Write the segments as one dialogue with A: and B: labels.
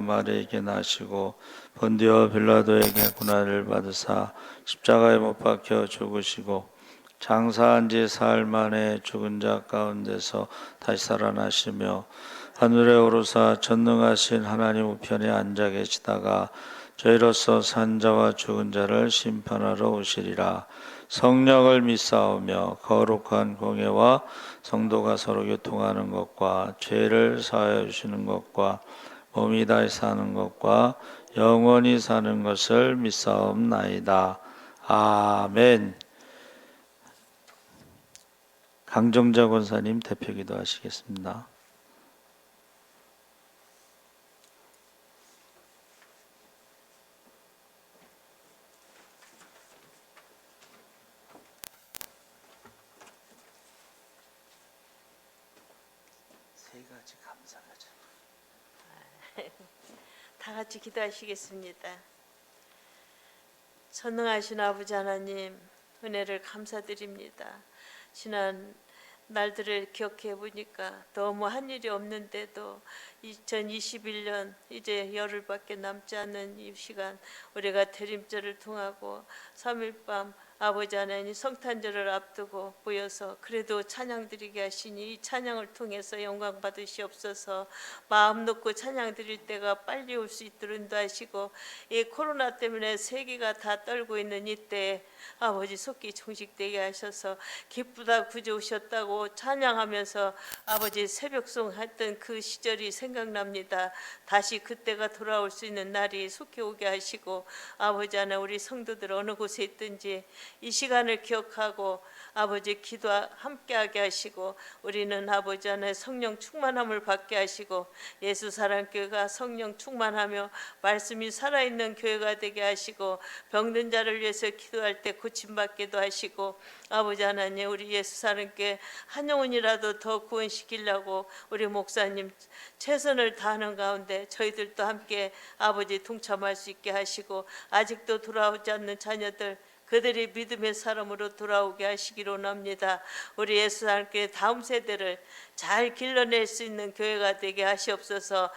A: 마리에게 나시고 본디오 빌라도에게 고난을 받으사 십자가에 못 박혀 죽으시고 장사한 지 사흘 만에 죽은 자 가운데서 다시 살아나시며 하늘에 오르사 전능하신 하나님 우편에 앉아 계시다가 저희로서 산 자와 죽은 자를 심판하러 오시리라. 성령을 믿사오며 거룩한 공예와 성도가 서로 교통하는 것과 죄를 사하여 주시는 것과 몸이 다시 사는 것과 영원히 사는 것을 믿사옵나이다. 아멘. 강정자 권사님 대표기도 하시겠습니다. 세 가지 감사하죠.
B: 다 같이 기도하시겠습니다. 전능하신 아버지 하나님, 은혜를 감사드립니다. 지난 날들을 기억해 보니까 너무 한 일이 없는데도 2021년 이제 열흘밖에 남지 않은 이 시간, 우리가 대림절을 통하고 3일 밤 아버지 하나님 성탄절을 앞두고 모여서 그래도 찬양 드리게 하시니 이 찬양을 통해서 영광 받으시옵소서. 마음 놓고 찬양 드릴 때가 빨리 올 수 있도록 인도하시고, 이 코로나 때문에 세계가 다 떨고 있는 이때 아버지 속기 종식되게 하셔서 기쁘다 구주 오셨다고 찬양하면서 아버지 새벽송 했던 그 시절이 생각납니다. 다시 그때가 돌아올 수 있는 날이 속히 오게 하시고, 아버지 하나 우리 성도들 어느 곳에 있든지 이 시간을 기억하고 아버지 기도 함께하게 하시고, 우리는 아버지 안에 성령 충만함을 받게 하시고 예수 사랑교회가 성령 충만하며 말씀이 살아있는 교회가 되게 하시고, 병든 자를 위해서 기도할 때 고침받게도 하시고, 아버지 하나님 우리 예수 사랑교회 한 영혼이라도 더 구원시키려고 우리 목사님 최선을 다하는 가운데 저희들도 함께 아버지 동참할 수 있게 하시고, 아직도 돌아오지 않는 자녀들 그들이 믿음의 사람으로 돌아오게 하시기로 원합니다. 우리 예수 하나님께 다음 세대를 잘 길러낼 수 있는 교회가 되게 하시옵소서.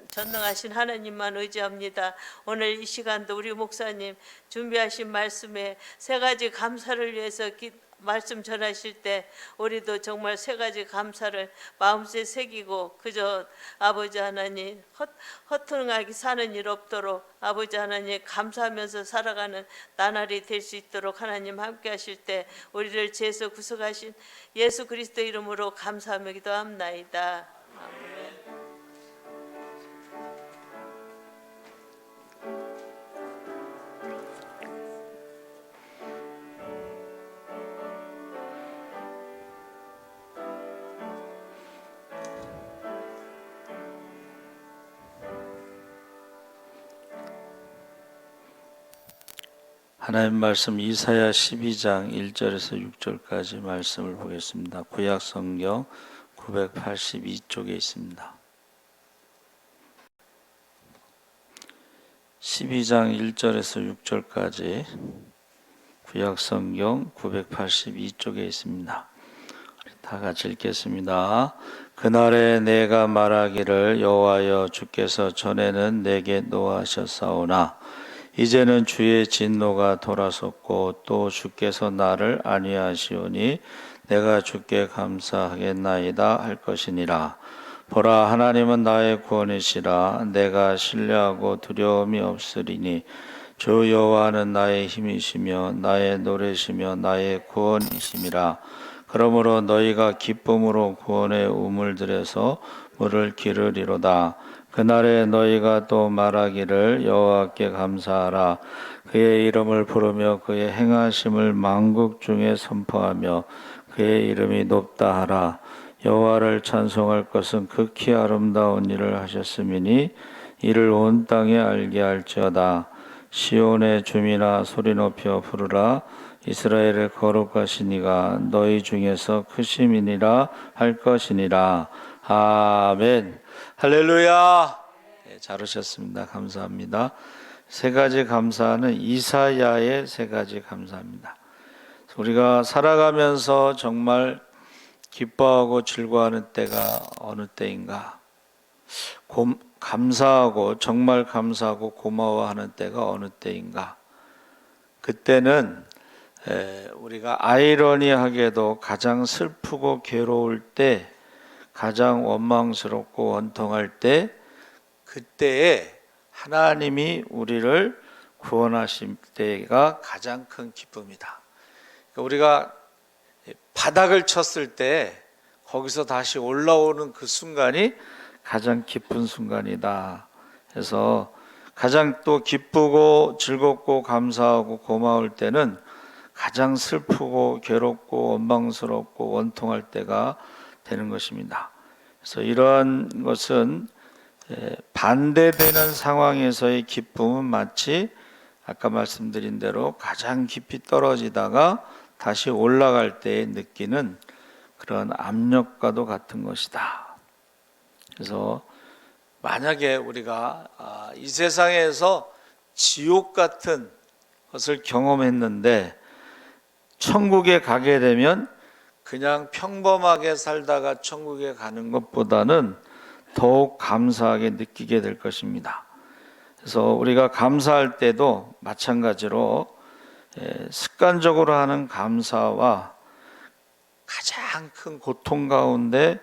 B: 전능하신 하나님만 의지합니다. 오늘 이 시간도 우리 목사님 준비하신 말씀에 세 가지 감사를 위해서 말씀 전하실 때 우리도 정말 세 가지 감사를 마음속에 새기고 그저 아버지 하나님 허통하게 사는 일 없도록 아버지 하나님 감사하면서 살아가는 나날이 될 수 있도록 하나님 함께 하실 때 우리를 죄에서 구속하신 예수 그리스도 이름으로 감사하며 기도합나이다. 아멘.
A: 하나님 말씀 이사야 12장 1절에서 6절까지 말씀을 보겠습니다. 구약 성경 982쪽에 있습니다. 12장 1절에서 6절까지 구약 성경 982쪽에 있습니다. 다 같이 읽겠습니다. 그날에 내가 말하기를 여호와여 주께서 전에는 내게 노하셨사오나 이제는 주의 진노가 돌아섰고 또 주께서 나를 안위하시오니 내가 주께 감사하겠나이다 할 것이니라. 보라 하나님은 나의 구원이시라. 내가 신뢰하고 두려움이 없으리니 주 여호와는 나의 힘이시며 나의 노래시며 나의 구원이심이라. 그러므로 너희가 기쁨으로 구원의 우물들에서 물을 기르리로다. 그날에 너희가 또 말하기를 여호와께 감사하라. 그의 이름을 부르며 그의 행하심을 만국 중에 선포하며 그의 이름이 높다 하라. 여호와를 찬송할 것은 극히 아름다운 일을 하셨음이니 이를 온 땅에 알게 할지어다. 시온의 주민아 소리 높여 부르라. 이스라엘의 거룩하신 이가 너희 중에서 크심이니라 할 것이니라. 아멘. 할렐루야. 네, 잘 오셨습니다. 감사합니다. 세 가지 감사는 이사야의 세 가지 감사입니다. 우리가 살아가면서 정말 기뻐하고 즐거워하는 때가 어느 때인가? 감사하고 정말 감사하고 고마워하는 때가 어느 때인가? 그때는 우리가 아이러니하게도 가장 슬프고 괴로울 때, 가장 원망스럽고 원통할 때, 그때에 하나님이 우리를 구원하실 때가 가장 큰 기쁨이다. 그러니까 우리가 바닥을 쳤을 때 거기서 다시 올라오는 그 순간이 가장 기쁜 순간이다. 해서 가장 또 기쁘고 즐겁고 감사하고 고마울 때는 가장 슬프고 괴롭고 원망스럽고 원통할 때가 되는 것입니다. 그래서 이러한 것은 반대되는 상황에서의 기쁨은 마치 아까 말씀드린 대로 가장 깊이 떨어지다가 다시 올라갈 때 느끼는 그런 압력과도 같은 것이다. 그래서 만약에 우리가 이 세상에서 지옥 같은 것을 경험했는데 천국에 가게 되면 그냥 평범하게 살다가 천국에 가는 것보다는 더욱 감사하게 느끼게 될 것입니다. 그래서 우리가 감사할 때도 마찬가지로 습관적으로 하는 감사와 가장 큰 고통 가운데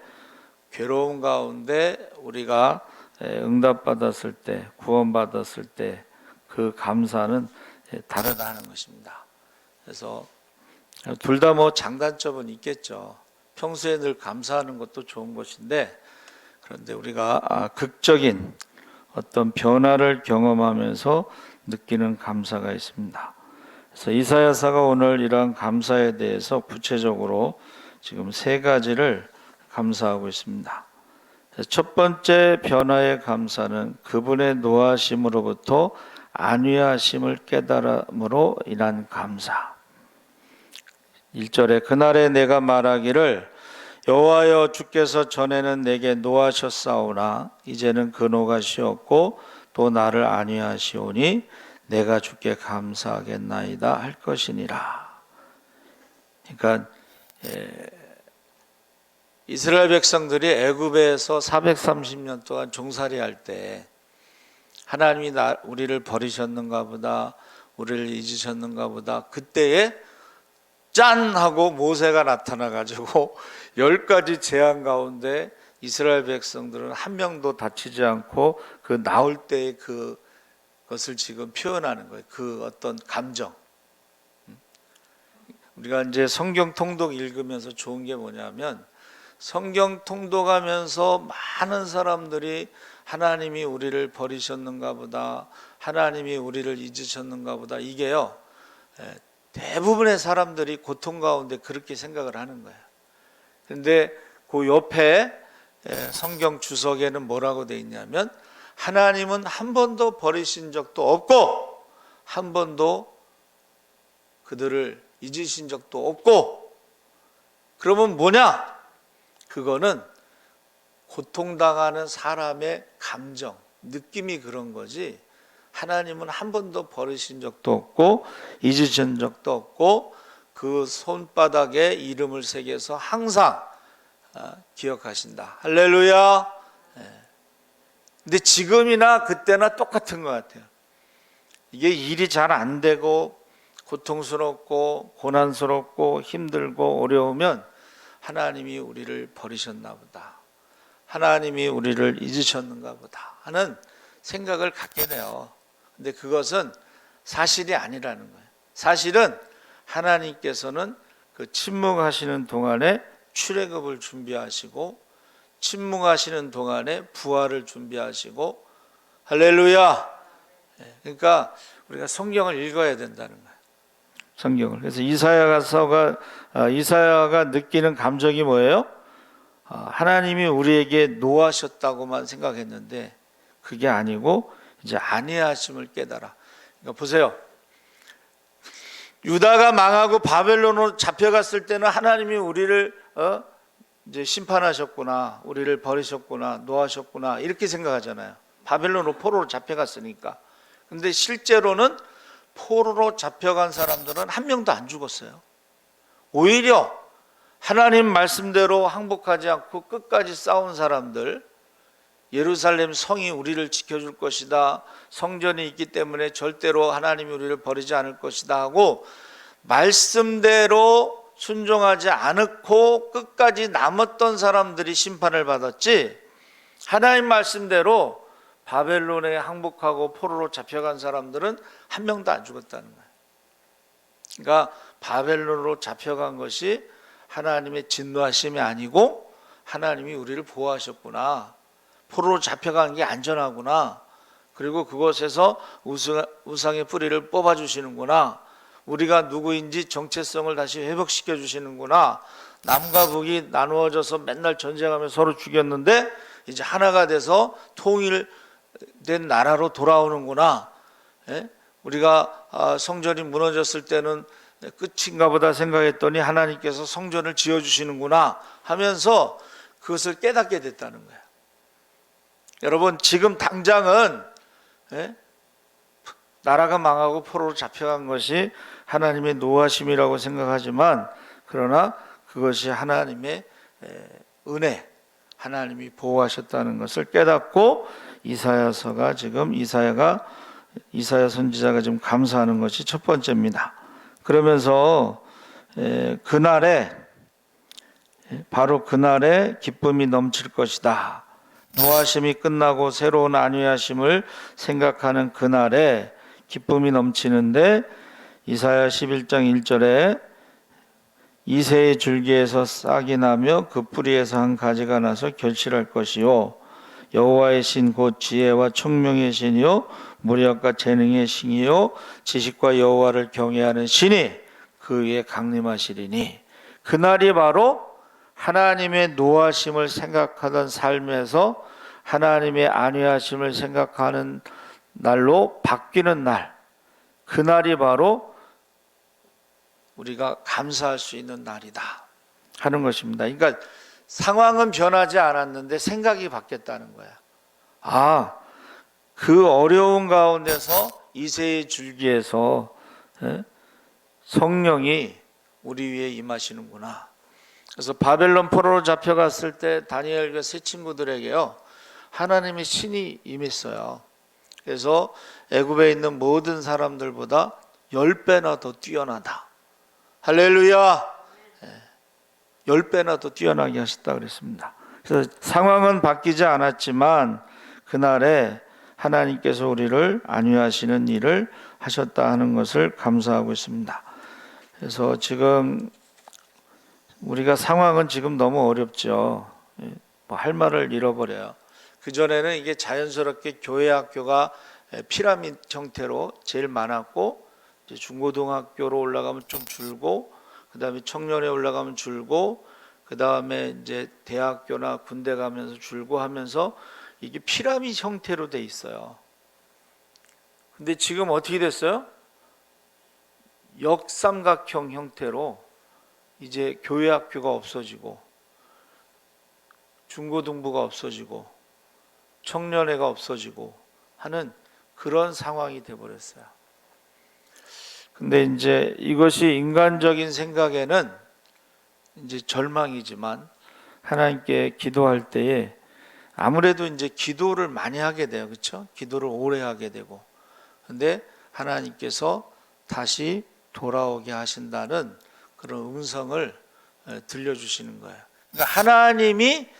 A: 괴로움 가운데 우리가 응답받았을 때 구원받았을 때 그 감사는 다르다는 것입니다. 그래서 둘 다 뭐 장단점은 있겠죠. 평소에 늘 감사하는 것도 좋은 것인데 그런데 우리가 극적인 어떤 변화를 경험하면서 느끼는 감사가 있습니다. 그래서 이사야서가 오늘 이러한 감사에 대해서 구체적으로 지금 세 가지를 감사하고 있습니다. 첫 번째 변화의 감사는 그분의 노하심으로부터 안위하심을 깨달음으로 인한 감사. 1절에 그날에 내가 말하기를 여호와여 주께서 전에는 내게 노하셨사오나 이제는 그 노가 쉬었고 또 나를 안위하시오니 내가 주께 감사하겠나이다 할 것이니라. 그러니까 이스라엘 백성들이 애굽에서 430년 동안 종살이할 때 하나님이 우리를 버리셨는가 보다, 우리를 잊으셨는가 보다, 그때에 짠 하고 모세가 나타나 가지고 10가지 재앙 가운데 이스라엘 백성들은 한 명도 다치지 않고 그 나올 때의 그것을 지금 표현하는 거예요. 그 어떤 감정. 우리가 이제 성경 통독 읽으면서 좋은 게 뭐냐면 성경 통독하면서 많은 사람들이 하나님이 우리를 버리셨는가 보다, 하나님이 우리를 잊으셨는가 보다, 이게요 대부분의 사람들이 고통 가운데 그렇게 생각을 하는 거예요. 그런데 그 옆에 성경 주석에는 뭐라고 돼 있냐면 하나님은 한 번도 버리신 적도 없고 한 번도 그들을 잊으신 적도 없고, 그러면 뭐냐? 그거는 고통당하는 사람의 감정, 느낌이 그런 거지 하나님은 한 번도 버리신 적도 없고 잊으신 적도 없고 그 손바닥에 이름을 새겨서 항상 기억하신다. 할렐루야. 근데 지금이나 그때나 똑같은 것 같아요. 이게 일이 잘 안 되고 고통스럽고 고난스럽고 힘들고 어려우면 하나님이 우리를 버리셨나 보다, 하나님이 우리를 잊으셨는가 보다 하는 생각을 갖게 돼요. 근데 그것은 사실이 아니라는 거예요. 사실은 하나님께서는 그 침묵하시는 동안에 출애굽을 준비하시고 침묵하시는 동안에 부활을 준비하시고, 할렐루야. 그러니까 우리가 성경을 읽어야 된다는 거예요. 성경을. 그래서 이사야가 느끼는 감정이 뭐예요? 하나님이 우리에게 노하셨다고만 생각했는데 그게 아니고 이제 안위하심을 깨달아. 그러니까 보세요. 유다가 망하고 바벨론으로 잡혀갔을 때는 하나님이 우리를 이제 심판하셨구나, 우리를 버리셨구나, 노하셨구나 이렇게 생각하잖아요. 바벨론으로 포로로 잡혀갔으니까. 근데 실제로는 포로로 잡혀간 사람들은 한 명도 안 죽었어요. 오히려 하나님 말씀대로 항복하지 않고 끝까지 싸운 사람들, 예루살렘 성이 우리를 지켜줄 것이다. 성전이 있기 때문에 절대로 하나님이 우리를 버리지 않을 것이다 하고 말씀대로 순종하지 않고 끝까지 남았던 사람들이 심판을 받았지, 하나님 말씀대로 바벨론에 항복하고 포로로 잡혀간 사람들은 한 명도 안 죽었다는 거예요. 그러니까 바벨론으로 잡혀간 것이 하나님의 진노하심이 아니고 하나님이 우리를 보호하셨구나, 포로로 잡혀간 게 안전하구나, 그리고 그곳에서 우상의 뿌리를 뽑아주시는구나, 우리가 누구인지 정체성을 다시 회복시켜 주시는구나, 남과 북이 나누어져서 맨날 전쟁하며 서로 죽였는데 이제 하나가 돼서 통일된 나라로 돌아오는구나, 우리가 성전이 무너졌을 때는 끝인가 보다 생각했더니 하나님께서 성전을 지어주시는구나 하면서 그것을 깨닫게 됐다는 거예요. 여러분, 지금 당장은 나라가 망하고 포로로 잡혀간 것이 하나님의 노하심이라고 생각하지만, 그러나 그것이 하나님의 은혜, 하나님이 보호하셨다는 것을 깨닫고 이사야 선지자가 지금 감사하는 것이 첫 번째입니다. 그러면서 바로 그날에 기쁨이 넘칠 것이다. 노하심이 끝나고 새로운 안위하심을 생각하는 그날에 기쁨이 넘치는데, 이사야 11장 1절에 이새의 줄기에서 싹이 나며 그 뿌리에서 한 가지가 나서 결실할 것이요, 여호와의 신 곧 지혜와 총명의 신이요 무력과 재능의 신이요 지식과 여호와를 경외하는 신이 그 위에 강림하시리니, 그날이 바로 하나님의 노하심을 생각하던 삶에서 하나님의 안위하심을 생각하는 날로 바뀌는 날, 그날이 바로 우리가 감사할 수 있는 날이다 하는 것입니다. 그러니까 상황은 변하지 않았는데 생각이 바뀌었다는 거야. 그 어려운 가운데서 이새의 줄기에서 성령이 우리 위에 임하시는구나. 그래서 바벨론 포로로 잡혀갔을 때 다니엘과 세 친구들에게요, 하나님의 신이 임했어요. 그래서 애굽에 있는 모든 사람들보다 10배나 더 뛰어나다. 할렐루야. 10배나 더 뛰어나게 하셨다 그랬습니다. 그래서 상황은 바뀌지 않았지만 그날에 하나님께서 우리를 안위하시는 일을 하셨다 하는 것을 감사하고 있습니다. 그래서 지금 우리가 상황은 지금 너무 어렵죠. 할 말을 잃어버려요. 그전에는 이게 자연스럽게 교회 학교가 피라미드 형태로 제일 많았고, 이제 중고등학교로 올라가면 좀 줄고, 그 다음에 청년에 올라가면 줄고, 그 다음에 이제 대학교나 군대 가면서 줄고 하면서 이게 피라미드 형태로 돼 있어요. 근데 지금 어떻게 됐어요? 역삼각형 형태로 이제 교회 학교가 없어지고, 중고등부가 없어지고, 청년회가 없어지고 하는 그런 상황이 돼버렸어요. 근데 이제 이것이 인간적인 생각에는 이제 절망이지만, 하나님께 기도할 때에 아무래도 이제 기도를 많이 하게 돼요. 그렇죠? 기도를 오래 하게 되고. 근데 하나님께서 다시 돌아오게 하신다는 그런 음성을 들려주시는 거예요. 그러니까 하나님이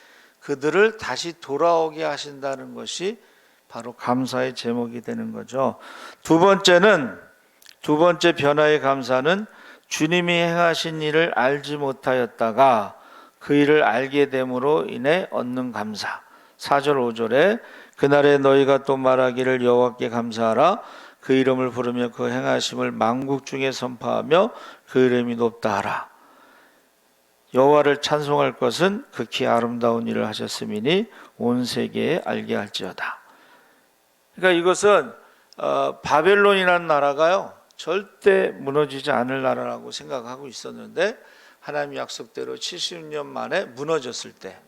A: 그들을 다시 돌아오게 하신다는 것이 바로 감사의 제목이 되는 거죠. 두 번째 변화의 감사는 주님이 행하신 일을 알지 못하였다가 그 일을 알게 됨으로 인해 얻는 감사. 4절 5절에 그날에 너희가 또 말하기를 여호와께 감사하라. 그 이름을 부르며 그 행하심을 만국 중에 선포하며 그 이름이 높다 하라. 여호와를 찬송할 것은 극히 아름다운 일을 하셨음이니 온 세계에 알게 할지어다. 그러니까 이것은 바벨론이라는 나라가요, 절대 무너지지 않을 나라라고 생각하고 있었는데 하나님 약속대로 70년 만에 무너졌을 때,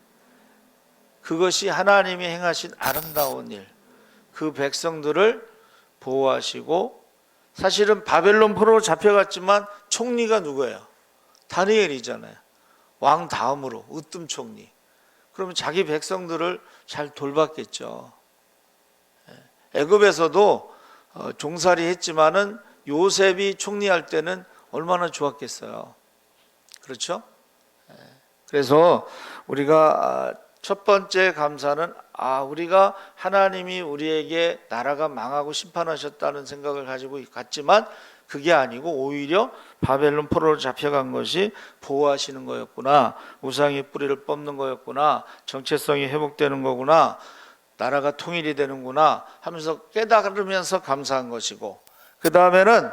A: 그것이 하나님이 행하신 아름다운 일, 그 백성들을 보호하시고, 사실은 바벨론 포로로 잡혀갔지만 총리가 누구예요? 다니엘이잖아요. 왕 다음으로 으뜸 총리. 그러면 자기 백성들을 잘 돌봤겠죠. 애굽에서도 종살이 했지만은 요셉이 총리할 때는 얼마나 좋았겠어요. 그렇죠? 그래서 우리가 첫 번째 감사는 우리가 하나님이 우리에게 나라가 망하고 심판하셨다는 생각을 가지고 갔지만 그게 아니고 오히려 바벨론 포로로 잡혀간 것이 보호하시는 거였구나, 우상의 뿌리를 뽑는 거였구나, 정체성이 회복되는 거구나, 나라가 통일이 되는구나 하면서 깨달으면서 감사한 것이고, 그 다음에는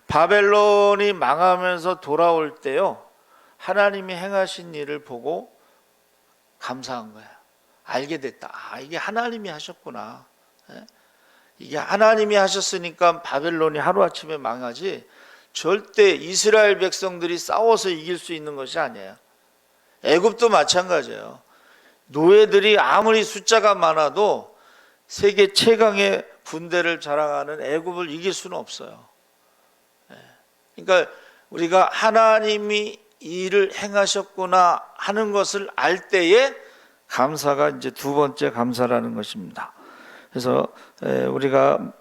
A: 바벨론이 망하면서 돌아올 때요, 하나님이 행하신 일을 보고 감사한 거야. 알게 됐다. 이게 하나님이 하셨구나. 이게 하나님이 하셨으니까 바벨론이 하루아침에 망하지 절대 이스라엘 백성들이 싸워서 이길 수 있는 것이 아니에요. 애굽도 마찬가지예요. 노예들이 아무리 숫자가 많아도 세계 최강의 군대를 자랑하는 애굽을 이길 수는 없어요. 그러니까 우리가 하나님이 일을 행하셨구나 하는 것을 알 때에 감사가 이제 두 번째 감사라는 것입니다. 그래서 우리가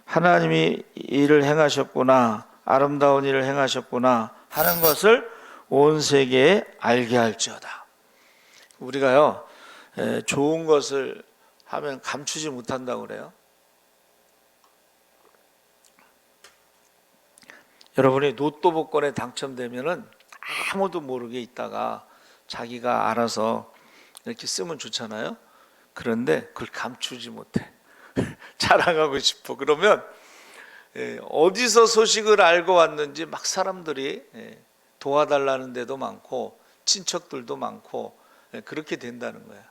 A: 하나님이 일을 행하셨구나, 아름다운 일을 행하셨구나 하는 것을 온 세계에 알게 할지어다. 우리가요, 좋은 것을 하면 감추지 못한다고 그래요. 여러분이 로또 복권에 당첨되면은 아무도 모르게 있다가 자기가 알아서 이렇게 쓰면 좋잖아요. 그런데 그걸 감추지 못해. 자랑하고 싶어. 그러면 어디서 소식을 알고 왔는지 막 사람들이 도와달라는 데도 많고 친척들도 많고 그렇게 된다는 거야.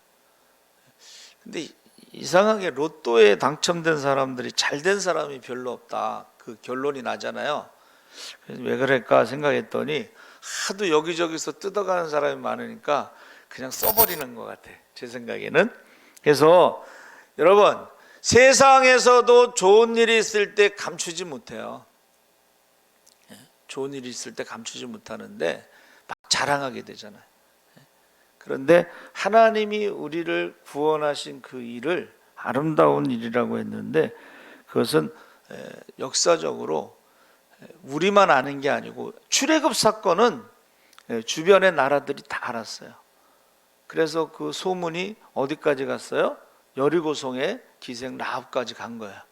A: 근데 이상하게 로또에 당첨된 사람들이 잘된 사람이 별로 없다, 그 결론이 나잖아요. 그래서 왜 그럴까 생각했더니 하도 여기저기서 뜯어가는 사람이 많으니까 그냥 써버리는 것 같아, 제 생각에는. 그래서 여러분, 세상에서도 좋은 일이 있을 때 감추지 못해요. 좋은 일이 있을 때 감추지 못하는데 막 자랑하게 되잖아요. 그런데 하나님이 우리를 구원하신 그 일을 아름다운 일이라고 했는데 그것은 역사적으로 우리만 아는 게 아니고 출애굽 사건은 주변의 나라들이 다 알았어요. 그래서 그 소문이 어디까지 갔어요? 여리고성의 기생 라합까지 간 거야.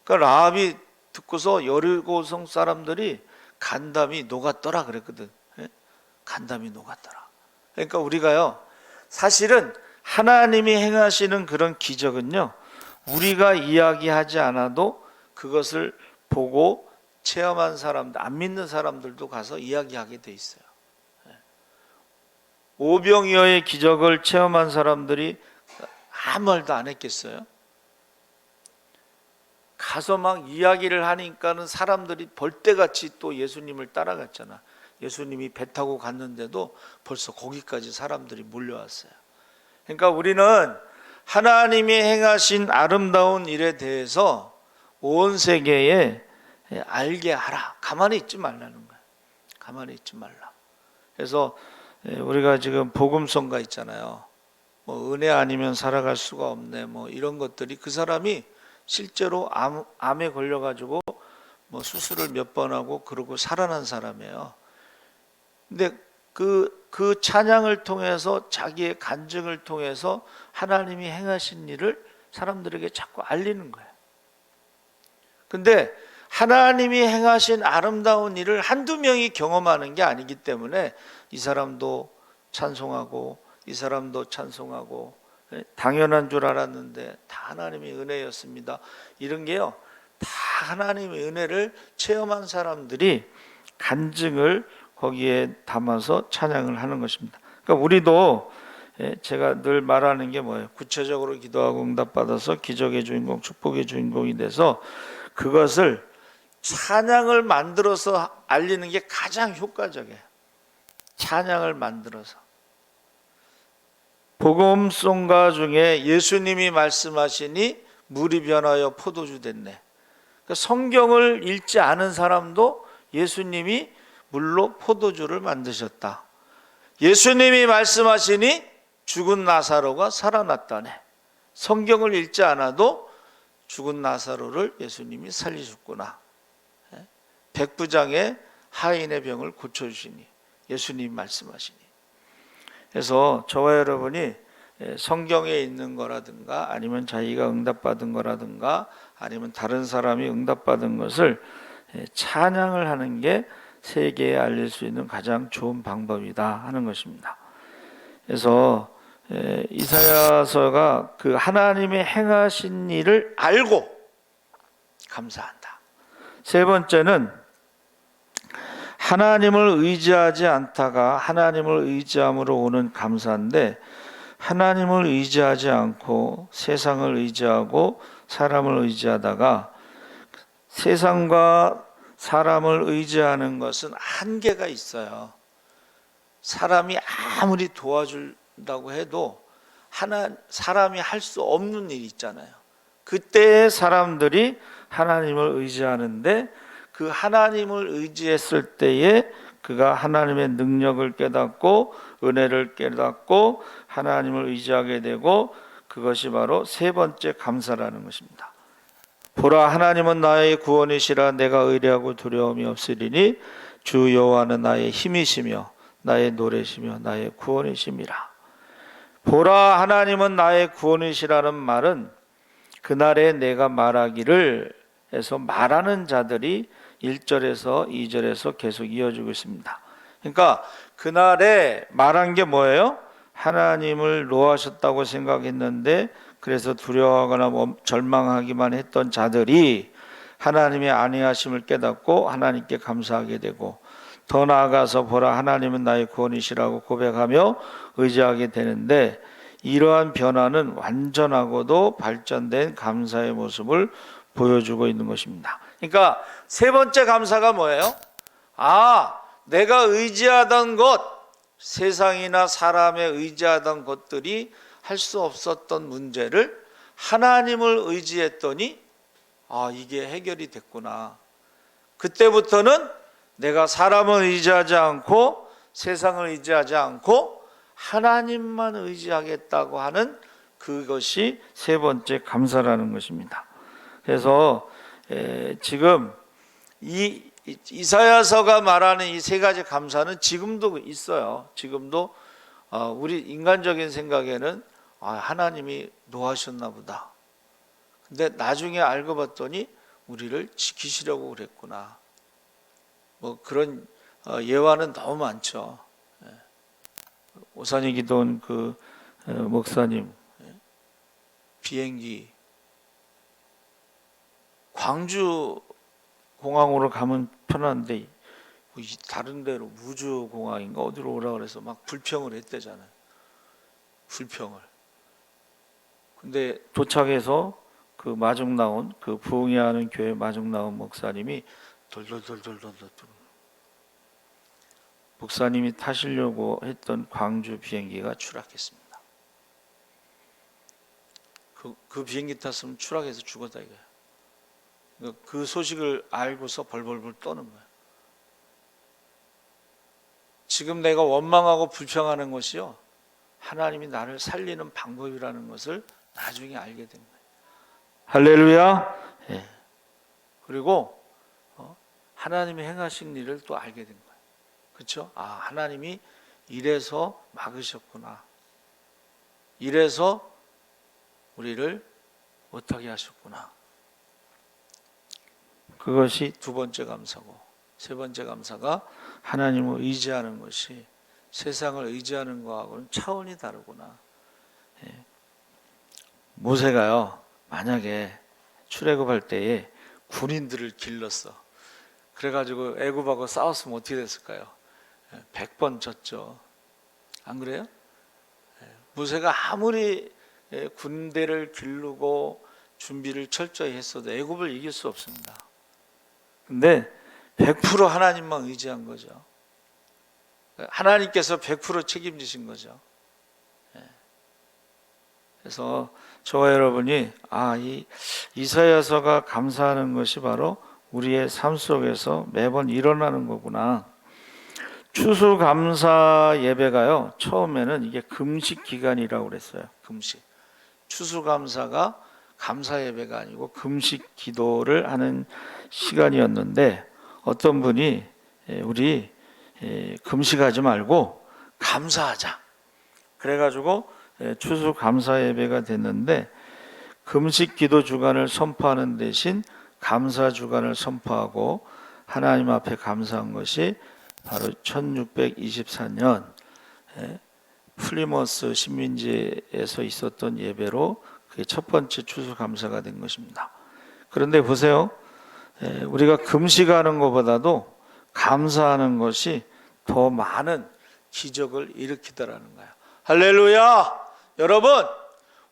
A: 그러니까 라합이 듣고서 여리고성 사람들이 간담이 녹았더라 그랬거든. 간담이 녹았더라. 그러니까 우리가요, 사실은 하나님이 행하시는 그런 기적은요, 우리가 이야기하지 않아도 그것을 보고 체험한 사람들, 안 믿는 사람들도 가서 이야기하게 돼 있어요. 오병이어의 기적을 체험한 사람들이 아무 말도 안 했겠어요? 가서 막 이야기를 하니까는 사람들이 벌떼같이 또 예수님을 따라갔잖아. 예수님이 배 타고 갔는데도 벌써 거기까지 사람들이 몰려왔어요. 그러니까 우리는 하나님이 행하신 아름다운 일에 대해서 온 세계에 알게 하라. 가만히 있지 말라는 거야. 가만히 있지 말라. 그래서 우리가 지금 복음성가 있잖아요. 뭐 은혜 아니면 살아갈 수가 없네, 뭐 이런 것들이, 그 사람이 실제로 암에 걸려가지고 뭐 수술을 몇 번 하고 그러고 살아난 사람이에요. 근데 그 찬양을 통해서, 자기의 간증을 통해서 하나님이 행하신 일을 사람들에게 자꾸 알리는 거예요. 근데 하나님이 행하신 아름다운 일을 한두 명이 경험하는 게 아니기 때문에 이 사람도 찬송하고 이 사람도 찬송하고, 당연한 줄 알았는데 다 하나님의 은혜였습니다. 이런 게요, 다 하나님의 은혜를 체험한 사람들이 간증을 거기에 담아서 찬양을 하는 것입니다. 그러니까 우리도, 제가 늘 말하는 게 뭐예요? 구체적으로 기도하고 응답받아서 기적의 주인공, 축복의 주인공이 돼서 그것을 찬양을 만들어서 알리는 게 가장 효과적이에요. 찬양을 만들어서. 복음송가 중에 예수님이 말씀하시니 물이 변하여 포도주 됐네. 그러니까 성경을 읽지 않은 사람도 예수님이 물로 포도주를 만드셨다. 예수님이 말씀하시니 죽은 나사로가 살아났다네. 성경을 읽지 않아도 죽은 나사로를 예수님이 살리셨구나. 백부장의 하인의 병을 고쳐주시니 예수님이 말씀하시니. 그래서 저와 여러분이 성경에 있는 거라든가 아니면 자기가 응답받은 거라든가 아니면 다른 사람이 응답받은 것을 찬양을 하는 게 세계에 알릴 수 있는 가장 좋은 방법이다 하는 것입니다. 그래서 이사야서가 그 하나님의 행하신 일을 알고 감사한다. 세 번째는 하나님을 의지하지 않다가 하나님을 의지함으로 오는 감사인데, 하나님을 의지하지 않고 세상을 의지하고 사람을 의지하다가 세상과 사람을 의지하는 것은 한계가 있어요. 사람이 아무리 도와준다고 해도 사람이 할 수 없는 일이 있잖아요. 그때 사람들이 하나님을 의지하는데, 그 하나님을 의지했을 때에 그가 하나님의 능력을 깨닫고 은혜를 깨닫고 하나님을 의지하게 되고, 그것이 바로 세 번째 감사라는 것입니다. 보라, 하나님은 나의 구원이시라. 내가 의뢰하고 두려움이 없으리니 주 여호와는 나의 힘이시며 나의 노래시며 나의 구원이심이라. 보라, 하나님은 나의 구원이시라는 말은 그날에 내가 말하기를 해서 말하는 자들이 1절에서 2절에서 계속 이어지고 있습니다. 그러니까 그날에 말한 게 뭐예요? 하나님을 노하셨다고 생각했는데 그래서 두려워하거나 절망하기만 했던 자들이 하나님의 안위하심을 깨닫고 하나님께 감사하게 되고, 더 나아가서 보라, 하나님은 나의 구원이시라고 고백하며 의지하게 되는데, 이러한 변화는 완전하고도 발전된 감사의 모습을 보여주고 있는 것입니다. 그러니까 세 번째 감사가 뭐예요? 내가 의지하던 것, 세상이나 사람에 의지하던 것들이 할 수 없었던 문제를 하나님을 의지했더니 이게 해결이 됐구나. 그때부터는 내가 사람을 의지하지 않고 세상을 의지하지 않고 하나님만 의지하겠다고 하는 그것이 세 번째 감사라는 것입니다. 그래서 지금 이 이사야서가 말하는 이 세 가지 감사는 지금도 있어요. 지금도 우리 인간적인 생각에는 하나님이 노하셨나 보다. 근데 나중에 알고 봤더니 우리를 지키시려고 그랬구나. 그런 예화는 너무 많죠. 오산이 기도원 그 목사님 비행기 광주 공항으로 가면 편한데 다른 데로 우주 공항인가 어디로 오라 그래서 막 불평을 했대잖아요. 불평을. 근데 도착해서 그 마중 나온 그 부흥회하는 교회 마중 나온 목사님이 돌돌돌돌돌돌 목사님이 타시려고 했던 광주 비행기가 추락했습니다. 그 비행기 탔으면 추락해서 죽었다 이거예요. 그 소식을 알고서 벌벌벌 떠는 거예요. 지금 내가 원망하고 불평하는 것이요, 하나님이 나를 살리는 방법이라는 것을 나중에 알게 된 거예요. 할렐루야. 그리고 하나님이 행하신 일을 또 알게 된 거예요. 그렇죠? 하나님이 이래서 막으셨구나. 이래서 우리를 못하게 하셨구나. 그것이 두 번째 감사고, 세 번째 감사가 하나님을 의지하는 것이 세상을 의지하는 것하고는 차원이 다르구나. 모세가요, 만약에 출애굽할 때에 군인들을 길렀어. 그래가지고 애굽하고 싸웠으면 어떻게 됐을까요? 100번 졌죠. 안 그래요? 모세가 아무리 군대를 기르고 준비를 철저히 했어도 애굽을 이길 수 없습니다. 근데 100% 하나님만 의지한 거죠. 하나님께서 100% 책임지신 거죠. 그래서 저와 여러분이 이 이사야서가 감사하는 것이 바로 우리의 삶 속에서 매번 일어나는 거구나. 추수감사 예배가요, 처음에는 이게 금식 기간이라고 그랬어요. 금식. 추수감사가 감사 예배가 아니고 금식 기도를 하는 시간이었는데, 어떤 분이 우리 금식하지 말고 감사하자, 그래가지고 추수감사 예배가 됐는데, 금식 기도 주간을 선포하는 대신 감사 주간을 선포하고 하나님 앞에 감사한 것이 바로 1624년 플리머스 식민지에서 있었던 예배로 그게 첫 번째 추수감사가 된 것입니다. 그런데 보세요, 우리가 금식하는 것보다도 감사하는 것이 더 많은 기적을 일으키더라는 거예요. 할렐루야! 여러분,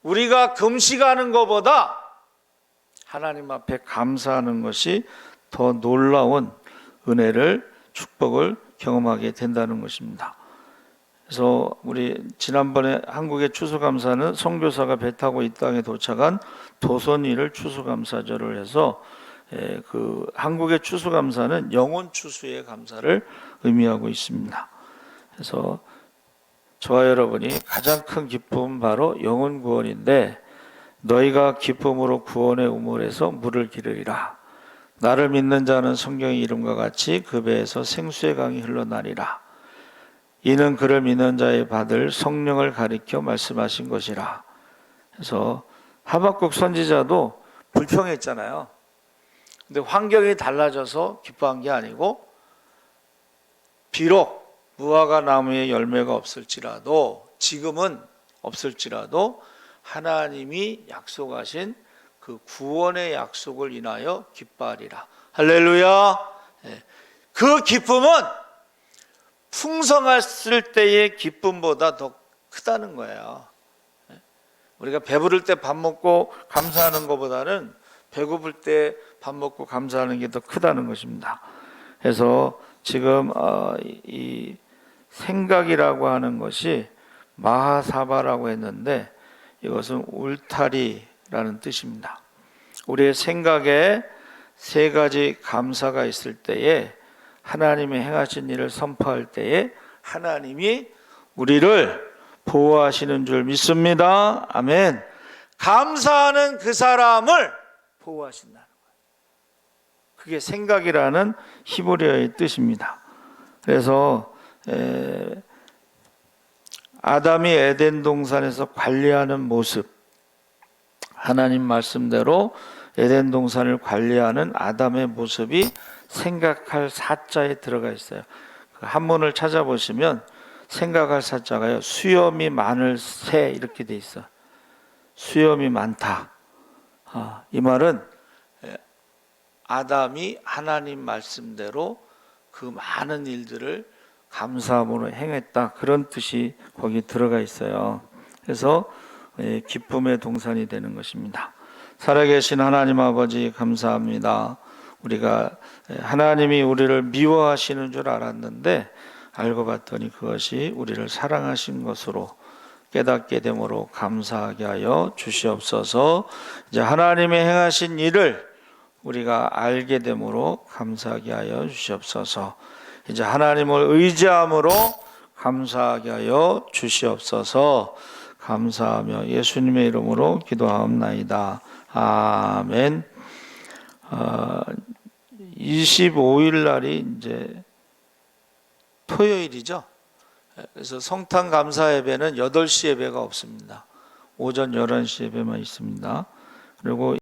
A: 우리가 금식하는 것보다 하나님 앞에 감사하는 것이 더 놀라운 은혜를, 축복을 경험하게 된다는 것입니다. 그래서 우리 지난번에 한국의 추수감사는 선교사가 배 타고 이 땅에 도착한 도선일을 추수감사절을 해서 그 한국의 추수감사는 영혼 추수의 감사를 의미하고 있습니다. 그래서 저와 여러분이 가장 큰 기쁨은 바로 영혼 구원인데, 너희가 기쁨으로 구원의 우물에서 물을 기르리라. 나를 믿는 자는 성경의 이름과 같이 그 배에서 생수의 강이 흘러나리라. 이는 그를 믿는 자의 받을 성령을 가리켜 말씀하신 것이라. 그래서 하박국 선지자도 불평했잖아요. 근데 환경이 달라져서 기뻐한 게 아니고, 비록 무화과 나무에 열매가 없을지라도, 지금은 없을지라도 하나님이 약속하신 그 구원의 약속을 인하여 기뻐하리라. 할렐루야. 그 기쁨은 풍성했을 때의 기쁨보다 더 크다는 거예요. 우리가 배부를 때 밥 먹고 감사하는 것보다는 배고플 때 밥 먹고 감사하는 게 더 크다는 것입니다. 그래서 지금 이 생각이라고 하는 것이 마하사바라고 했는데, 이것은 울타리라는 뜻입니다. 우리의 생각에 세 가지 감사가 있을 때에, 하나님이 행하신 일을 선포할 때에 하나님이 우리를 보호하시는 줄 믿습니다. 아멘. 감사하는 그 사람을 보호하신다는 거예요. 그게 생각이라는 히브리어의 뜻입니다. 그래서 아담이 에덴 동산에서 관리하는 모습, 하나님 말씀대로 에덴 동산을 관리하는 아담의 모습이 생각할 사자에 들어가 있어요. 그 한문을 찾아보시면 생각할 사자가요, 수염이 많을 새 이렇게 돼 있어. 수염이 많다. 이 말은 아담이 하나님 말씀대로 그 많은 일들을 감사함으로 행했다, 그런 뜻이 거기 들어가 있어요. 그래서 기쁨의 동산이 되는 것입니다. 살아계신 하나님 아버지, 감사합니다. 우리가 하나님이 우리를 미워하시는 줄 알았는데 알고 봤더니 그것이 우리를 사랑하신 것으로 깨닫게 되므로 감사하게 하여 주시옵소서. 이제 하나님의 행하신 일을 우리가 알게 되므로 감사하게 하여 주시옵소서. 이제 하나님을 의지함으로 감사하게 하여 주시옵소서. 감사하며 예수님의 이름으로 기도하옵나이다. 아멘. 25일 날이 이제 토요일이죠. 그래서 성탄 감사 예배는 8시 예배가 없습니다. 오전 11시 예배만 있습니다. 그리고